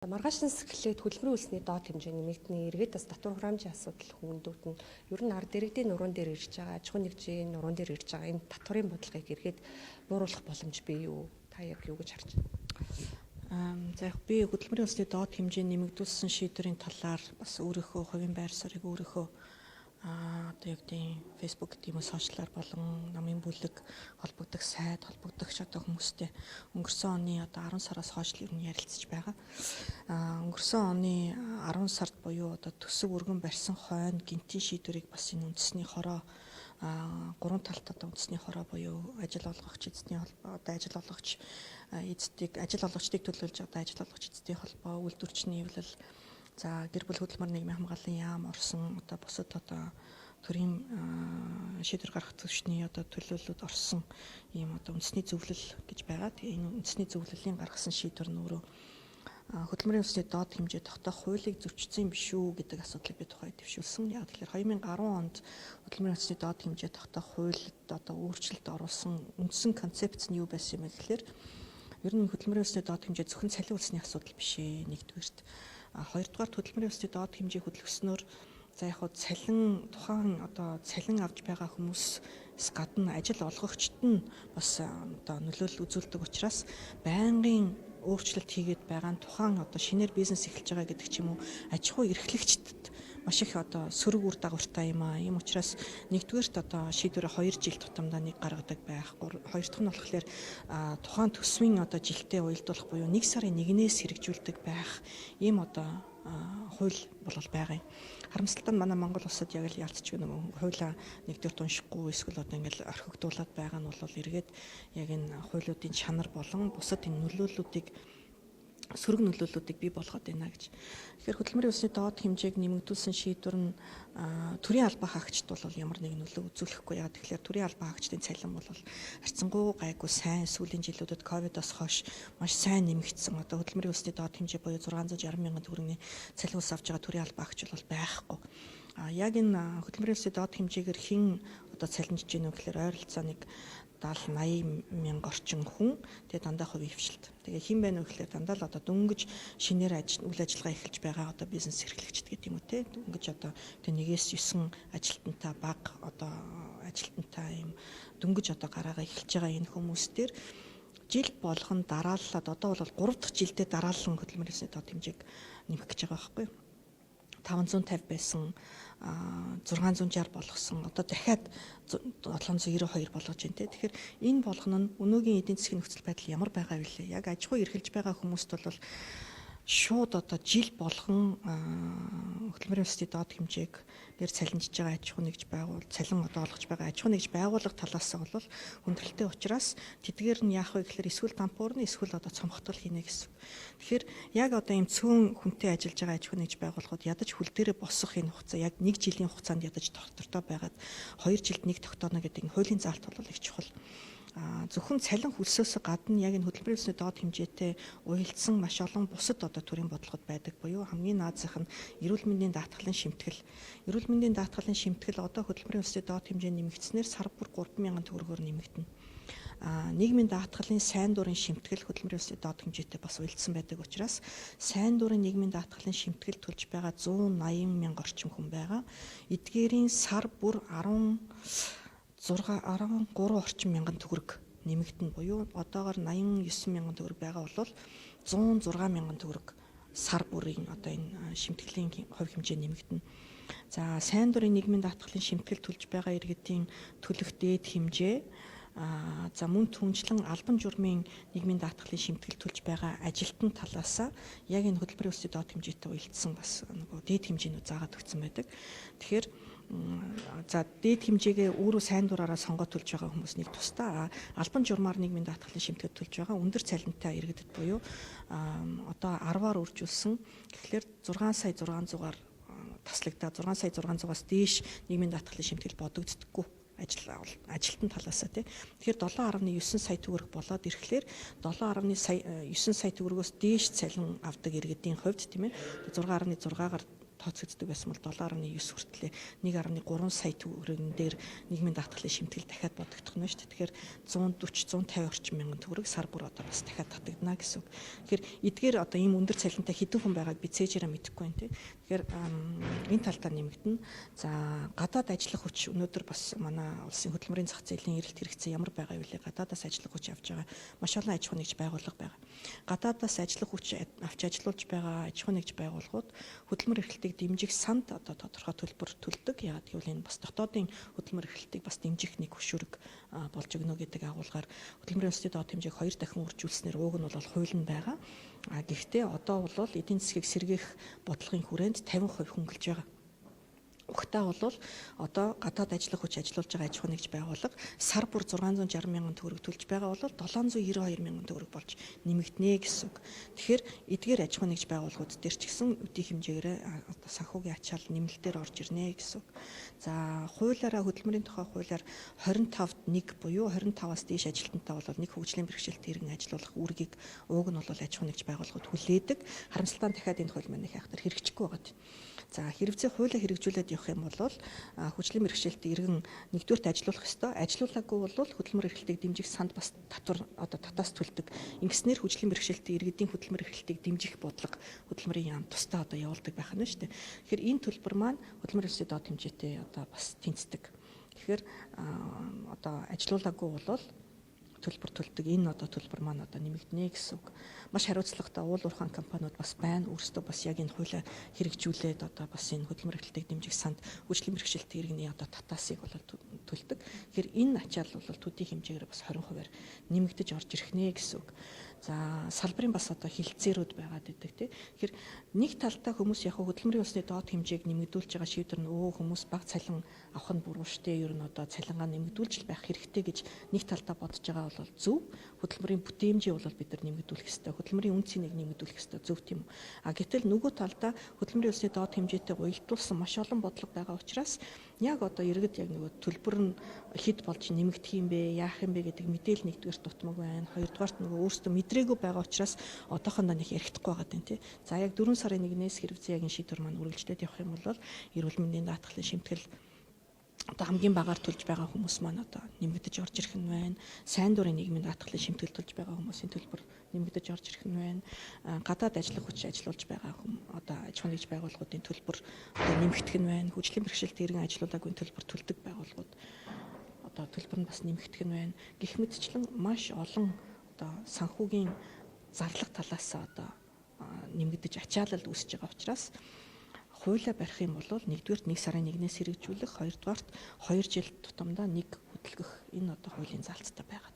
Маргааш сэхлээд хөдөлмөрийн үлсний доод хэмжээ нэмэгдний эргээд бас татвар хураамжийн асуудал хүмүүдүүд нь ер нь ард иргэдийн нуруунд дээр ирж байгаа, аж ахуйн нэгжийн нуруунд дээр ирж байгаа энэ татварын бодлогыг эргээд бууруулах боломж бий юу? Та яг юу гэж харж байна? За яг би хөдөлмөрийн үлсний доод хэмжээ нэмэгдүүлсэн шийдвэрийн талаар бас өөрийнхөө хувийн байр суурийг өөрийнхөө одоо яг тийм Facebook гэдэг юм сошиалар болон намын бүлэг холбогдох сайд холбогдогч одоо хүмүүстэй өнгөрсөн оны одоо 10 сараас хойш л ер нь ярилцж байгаа. Өнгөрсөн оны 10 сард буюу одоо төсөв өргөн барьсан хойно гинтийн шийдвэрийг бас энэ үндэсний хороо гурван талт одоо үндэсний хороо буюу ажил олгогч эзний холбоо одоо ажил олгогчдыг төлөөлж одоо ажил олгогч эзний холбоо үйлдвэрчний эвлэл за гэр бүл хөдөлмөр нийгмийн хамгааллын яам орсон одоо бусад одоо төрийн шийдвэр гаргах түвшний одоо төлөөлөлд орсон ийм одоо үндэсний зөвлөл гэж байгаа. Тэгээ энэ үндэсний зөвлөлийн гаргасан шийдвэр нь өөрөө хөдөлмөрийн үлсний доод хэмжээ тогтоох хуулийг зөрчсөн биш үү гэдэг асуудлыг би тухайд дэвшүүлсэн. Яг тэгэхээр 2010 онд хөдөлмөрийн үлсний доод хэмжээ тогтоох хуулид одоо өөрчлөлт оруулсан үндсэн концепц нь юу байсан юм бэ гэхээр ер нь хөдөлмөрийн үлсний доод хэмжээ зөвхөн цалин үлсний асуудал биш ээ нэгдүгээрт. Хоёрдугаар хөдөлмөрийн үлсний доод хэмжээ хөдөлгснөөр за яг хуу цалин тухайн одоо цалин авч байгаа хүмүүс гадна ажил олгогчд нь бас одоо нөлөөлөл үзүүлдэг учраас байнгын өөрчлөлт хийгээд байгаа нь тухайн одоо шинээр бизнес эхэлж байгаа гэдэг ч юм уу аж ахуй эрхлэгчдэд маш их одоо сөрөг үр дагавартай юм аа. Ийм учраас нэгдүгээрт одоо шийдвэрээ 2 жил тутамдаа нэг гаргадаг байх. Хоёр дахь нь болохоор тухайн төсвийн одоо жилдээ уялдуулах буюу 1 сарын 1-ээс хэрэгжүүлдэг байх. Ийм одоо хууль бол байгаа юм. Харамсалтай нь манай Монгол улсад яг л ялцчих нөгөө хуулиа нэгдүгээрт уншихгүй эсвэл одоо ингээл орхигдуулаад байгаа нь бол эргээд яг энэ хуулиудын чанар болон бусад энэ нөлөөллүүдийг сөрөг нөлөөллүүдийг бий болгоод байна гэж. Тэгэхээр хөдөлмөрийн үлсний доод хэмжээг нэмэгдүүлсэн шийдвэр нь төрийн албаа хаагчд бол ямар нэгэн нөлөө үзүүлэхгүй. Яа тэгэхээр төрийн албаа хаагчдын цалин бол харьцангуй гайгүй сайн сүүлийн жилүүдэд ковидоос хойш маш сайн нэмэгдсэн. Одоо хөдөлмөрийн үлсний доод хэмжээ буюу 660 мянган төгрөгийн цалин ус авч байгаа төрийн албаа хаагч бол байхгүй. Яг энэ хөдөлмөрийн үлсний доод хэмжээгээр хэн одоо цалинжиж гэнэ вэ гэхээр ойролцоо нэг 70-80 мянга орчим хүн тэгээ дандаа хувийн хвшилт. Тэгээ хэн байна вэ гэхээр дандаа л одоо дөнгөж шинээр үйл ажиллагаа эхэлж байгаа одоо бизнес эрхлэгчд гэдэг юм уу те. Дөнгөж одоо тэгээ 1-9 ажилтнтай бага одоо ажилтнтай юм дөнгөж одоо гараагаа эхэлж байгаа энэ хүмүүс дээр жил болгон дарааллаад одоо бол 3 дахь жилдээ дараалан хөдөлмөрийн үлсний доод хэмжээг нэмэх гэж байгаа байхгүй юу? 550 байсан 660 болгосон. Одоо дахиад 792 болгож байна те. Тэгэхээр энэ болгоно нь өнөөгийн эдийн засгийн нөхцөл байдал ямар байгаа вэ? Яг аж ахуй эрхэлж байгаа хүмүүст бол шууд одоо жил болгон хөдөлмөрийн үлсний доод хэмжээгээр цалинжиж байгаа аж ахуй нэгж байгуул цалин одоо олгож байгаа аж ахуй нэгж байгууллага талаас нь бол хүндрэлтэй учраас тэдгээр нь яах вэ гэхээр эсвэл дампуурна эсвэл одоо цомхтол хийнэ гэсэн. Тэгэхээр яг одоо ийм цөөн хүнтэй ажиллаж байгаа аж ахуй нэгж байгууллагууд ядаж хөл дээрээ босох энэ хугацаа яг 1 жилийн хугацаанд ядаж доктортой байгаад 2 жилд нэг тогтооно гэдэг энэ хуулийн заалт бол их чухал. Зөвхөн цалин хөлсөөс гадна яг энэ хөдөлмөрийн үлсний доод хэмжээтэй уялдсан маш олон бусад одоо төрийн бодлогод байдаг буюу хамгийн наазах нь эрүүл мэндийн даатгалын шимтгэл. Эрүүл мэндийн даатгалын шимтгэл одоо хөдөлмөрийн үлсний доод хэмжээ нэмэгдснээр сар бүр 3,000 төгрөгөөр нэмэгдэнэ. Нийгмийн даатгалын сайн дурын шимтгэл хөдөлмөрийн үлсний доод хэмжээтэй бас уялдсан байдаг учраас сайн дурын нийгмийн даатгалын шимтгэл төлж байгаа 180 мянга орчим хүн байгаа. Эдгээрийн сар бүр 13 орчим мянган төгрөг нэмэгдэнэ буюу одоогоор 89 мянган төгрөг байгаа бол 106 мянган төгрөг сар бүрийн одоо энэ шимтгэлийн хувь хэмжээ нэмэгдэнэ. За сайн дурын нийгмийн даатгалын шимтгэл төлж байгаа иргэдийн төлөх дээд хэмжээ за мөн түнчлэн албан журмын нийгмийн даатгалын шимтгэл төлж байгаа ажилтан талаасаа яг энэ хөдөлмөрийн үлсний доод хэмжээтэй уялдсан бас нөгөө дээд хэмжээнүүд заагаад өгсөн байдаг. Тэгэхээр за дээд хэмжээгээ өөрөө сайн дураараа сонгоод төлж байгаа хүмүүс нэг тусдаа албан журмаар нийгмийн даатгалын шимтгэл төлж байгаа өндөр цалинтай иргэдэд буюу одоо 10-аар үржүүлсэн тэгэхээр 6,600-аар таслагдаа 6,600-аас дээш нийгмийн даатгалын шимтгэл бодогддоггүй ажилтан талаасаа тий. Тэгэхээр 7.9 сая төгрөг болоод ирэхлээр 7.9 сая төгрөгөөс дээш цалин авдаг иргэдийн хувьд тийм ээ 6.6-аар тооцогддог байсан бол 7.9 хүртлээр 1.3 сая төгрөгн дээр нийгмийн даатгалын шимтгэл дахиад бодогдох нь шүү дээ. Тэгэхээр 140-150 орчим мянган төгрөг сар бүр одоо бас дахиад татагдана гэсэн үг. Тэгэхээр эдгээр одоо ийм өндөр цалинтай хэдэн хүн байгааг би цээжээрээ мэдэхгүй байна тийм. Тэгэхээр энэ талдаа нэмэгдэнэ. За гадаад ажиллах хүч өнөөдөр бас манай улсын хөдөлмөрийн зах зээлийн эрэлт хэрэгцээ ямар байгаа вэ? Гадаадаас ажиллах хүч авч байгаа маш олон аж ахуй нэгж байгууллага байгаа. Гадаадаас ажиллах хүч авч ажилуулж байгаа аж ахуй нэгж байгууллагууд хөдөлмөр эрхлэлтийг дэмжих санд одоо тодорхой төлбөр төлдөг. Яагаад гэвэл энэ бас дотоодын хөдөлмөр эрхлэлтийг бас дэмжих нэг хөшүүрэг болж өгнө гэдэг агуулгаар хөдөлмөрийн өсөлтийн доод хэмжээг 2 дахин үржүүлснээр ууг нь бол хууль нь байгаа. Гэхдээ одоо бол эдийн засгийг сэргээх бодлогын хүрээнд 50% хөнгөлж байгаа. Угтаа бол одоо гадаад ажиллах хүч ажиллуулж байгаа аж ахуй нэгж байгууллага сар бүр 660 мянган төгрөг төлж байгаа бол 792 мянган төгрөг болж нэмэгдэнэ гэсэн үг. Тэгэхээр эдгээр аж ахуй нэгж байгууллагууд дээр ч гэсэн үдийн хэмжээгээр одоо санхүүгийн ачаал нэмэлтээр орж ирнэ гэсэн үг. За хуулиараа хөдөлмөрийн тухай хуулиар 25-д 1 буюу 25-аас дээш ажилтнтай бол нэг хөгжлийн бэрхшээлт иргэн ажиллуулах үүргийг ууг нь бол аж ахуй нэгж байгууллагууд хүлээдэг. Харамсалтай нь дахиад энэ хууль маань их хайхтар хэрэгжихгүй байгаа. За хэрэгцээ хуулиа хэрэгжүүлээд явах юм бол хөгжлийн бэрхшээлт иргэн нэгдүгээрт ажиллуулах ёстой. Ажиллуулаагүй бол хөдөлмөр эрхлэлтийг дэмжих санд бас татвар одоо татаас төлдөг. Ингэснээр хөгжлийн бэрхшээлт иргэдийн хөдөлмөр эрхлэлтийг дэмжих бодлого хөдөлмөрийн яам тусдаа одоо явуулдаг байх нь шүү дээ. Тэгэхээр энэ төлбөр маань хөдөлмөр эрхлэлтийн доод хэмжээтэй одоо бас тэнцдэг. Тэгэхээр одоо ажиллуулаагүй бол төлбөр төлдөг. Энэ одоо төлбөр маань одоо нэмэгдэнэ гэсэн үг. Маш хариуцлагатай уул уурхайн компаниуд бас байна. Өөрсдөө бас яг энэ хуулиа хэрэгжүүлээд одоо бас энэ хөдөлмөр эрхлэлтийг дэмжих санд хөгжлийн бэрхшээлт иргэний одоо татаасыг бол төлдөг. Тэгэхээр энэ ачаал бол төдий хэмжээгээр бас 20%-аар нэмэгдэж орж ирэх нэ гэсэн үг. За салбарын бас одоо хилцээрүүд байгаад идэг тийм. Тэгэхээр нэг талдаа хүмүүс яг хөдөлмөрийн усны доод хэмжээг нэмэгдүүлж байгаа шийдвэр нь хүмүүс баг цалин авах нь буруу штэ. Ер нь одоо цалингаа нэмэгдүүлж байх хэрэгтэй гэж нэг талдаа бодож байгаа бол зөв. Хөдөлмөрийн бүтээмжийг бол бид нар нэмэгдүүлэх хэрэгтэй. Хөдөлмөрийн үн цэнийг нэмэгдүүлэх хэрэгтэй. Зөв тийм үү. Гэтэл нөгөө талдаа хөдөлмөрийн усны доод хэмжээтэй уялдуулсан маш олон бодлого байгаа учраас яг одоо иргэд яг нөгөө төлбөр нь хэд болж нэмэгдэх юм бэ, яах юм бэ гэдэг мэдээлэл нэгдүгээр дутмаг байна. Хоёрдугаарт нөгөө өөрсдөө мэдрээгүй байгаа учраас одоохондоо нэг ярихдаггүй байгаа юм тий. За яг 4 сарын 1-ээс хэрэгцээ яг энэ шийдвэр маань үргэлжлээд явах юм бол эрүүл мэндийн даатгалын шимтгэл одоо хамгийн багаар төлж байгаа хүмүүс маань одоо нэмэгдэж орж ирэх нь байна. Сайн дурын нийгмийн даатгалын шимтгэл төлж байгаа хүмүүсийн төлбөр нэмэгдэж орж ирэх нь байна. Гадаад ажиллах хүч ажиллуулж байгаа одоо аж ахуй нэгж байгууллагуудын төлбөр одоо нэмэгдэх нь байна. Хөгжлийн бэрхшээлт иргэн ажиллуулаагүй төлбөр төлдөг байгууллагууд одоо төлбөр нь бас нэмэгдэх нь байна. Гэх мэтчлэн маш олон одоо санхүүгийн зарлах талаас одоо нэмэгдэж ачаалал үүсэж байгаа учраас хуулиа барих юм бол нэгдүгээрт 1 сарын 1-ээс хэрэгжүүлэх, хоёрдугаарт 2 жил тутамдаа нэг хөдөлгөх энэ одоо хуулийн заалттай байгаа.